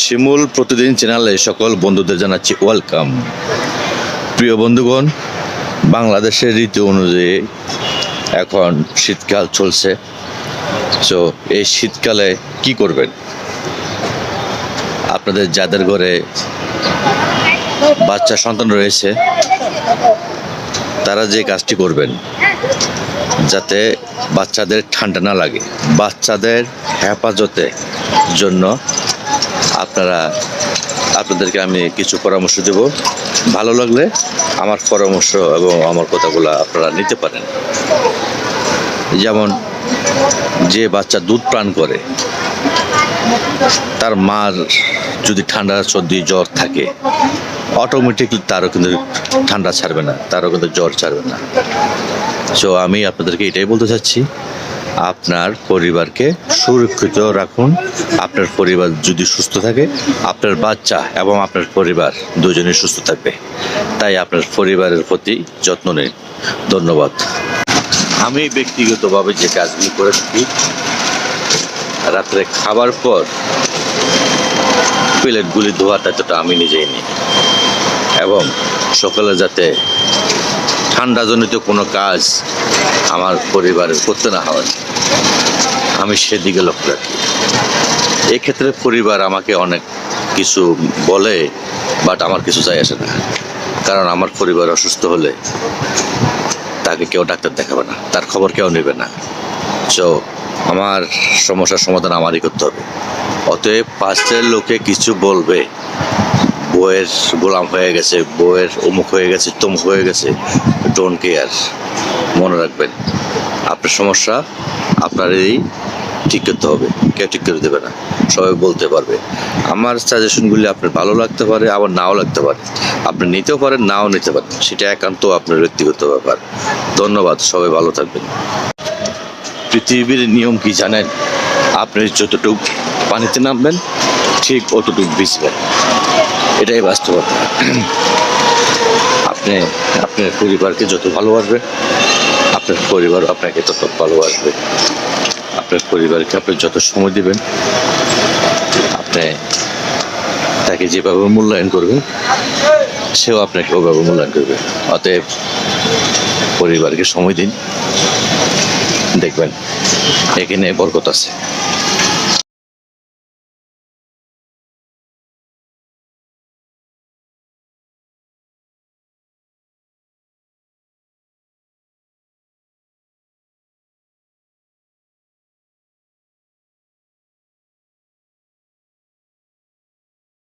শিমুল প্রতিদিন চ্যানেলে সকল বন্ধুদের জানাচ্ছি ওয়েলকাম। প্রিয় বন্ধুগণ, বাংলাদেশের ঋতু অনুযায়ী এখন শীতকাল চলছে। সো এই শীতকালে কি করবেন? আপনাদের যাদের ঘরে বাচ্চা সন্তান রয়েছে তারা যে কাজটি করবেন যাতে বাচ্চাদের ঠান্ডা না লাগে, বাচ্চাদের হেফাজতের জন্য আপনাদেরকে আমি কিছু পরামর্শ দেব। ভালো লাগলে আমার পরামর্শ এবং আমার কথাগুলো আপনারা নিতে পারেন। যেমন যে বাচ্চা দুধ পান করে তার মার যদি ঠান্ডা সর্দি জ্বর থাকে, অটোমেটিকলি তারও কিন্তু ঠান্ডা ছাড়বে না, তারও কিন্তু জ্বর ছাড়বে না। সো আমি আপনাদেরকে এটাই বলতে চাচ্ছি, আপনার পরিবারকে সুরক্ষিত রাখুন। আপনার পরিবার যদি সুস্থ থাকে, আপনার বাচ্চা এবং আপনার পরিবার দুজনেই সুস্থ থাকবে। তাই আপনার পরিবারের প্রতি যত্ন নিন। ধন্যবাদ। আমি ব্যক্তিগতভাবে যে কাজগুলি করে থাকি, রাত্রে খাবার পর প্লেটগুলি ধোয়ার দায়িত্বটা আমি নিজেই নিই এবং সকালে যাতে ঠান্ডাজনিত কোনো কাজ আমার পরিবারের করতে না হয়, আমি সেদিকে লক্ষ্য রাখি। এক্ষেত্রে পরিবার আমাকে অনেক কিছু বলে, বাট আমার কিছু যায় আসে না। কারণ আমার পরিবার অসুস্থ হলে তাকে কেউ ডাক্তার দেখাবে না, তার খবর কেউ নেবে না। সো আমার সমস্যার সমাধান আমারই করতে হবে। অতএব পাশের লোকে কিছু বলবে, বউয়ের গোলাম হয়ে গেছে, বউয়ের অমুক হয়ে গেছে, তমুক হয়ে গেছে, ডোন্ট কেয়ার। মনে রাখবেন, আপনার সমস্যা আপনারই ঠিক করতে হবে, কেউ ঠিক করে দেবে না, সবাই বলতে পারবে। আমার সাজেশনগুলি আপনার ভালো লাগতে পারে, আবার নাও লাগতে পারে। আপনি নিতেও পারেন, নাও নিতে পারেন, সেটা একান্ত আপনার ব্যক্তিগত ব্যাপার। ধন্যবাদ, সবাই ভালো থাকবেন। পৃথিবীর নিয়ম কি জানেন? আপনি যতটুকু পানিতে নামবেন ঠিক অতটুকু ভিজবেন, এটাই বাস্তবতা। আপনি আপনার পরিবারকে যত ভালোবাসবেন, আপনার পরিবার আপনাকে তত ভালোবাসবে। আপনার পরিবারকে আপনি যত সময় দেবেন, আপনি তাকে যেভাবে মূল্যায়ন করবেন, সেও আপনাকে ওভাবে মূল্যায়ন করবে। অতএব পরিবারকে সময় দিন, দেখবেন এখানে বরকত আছে।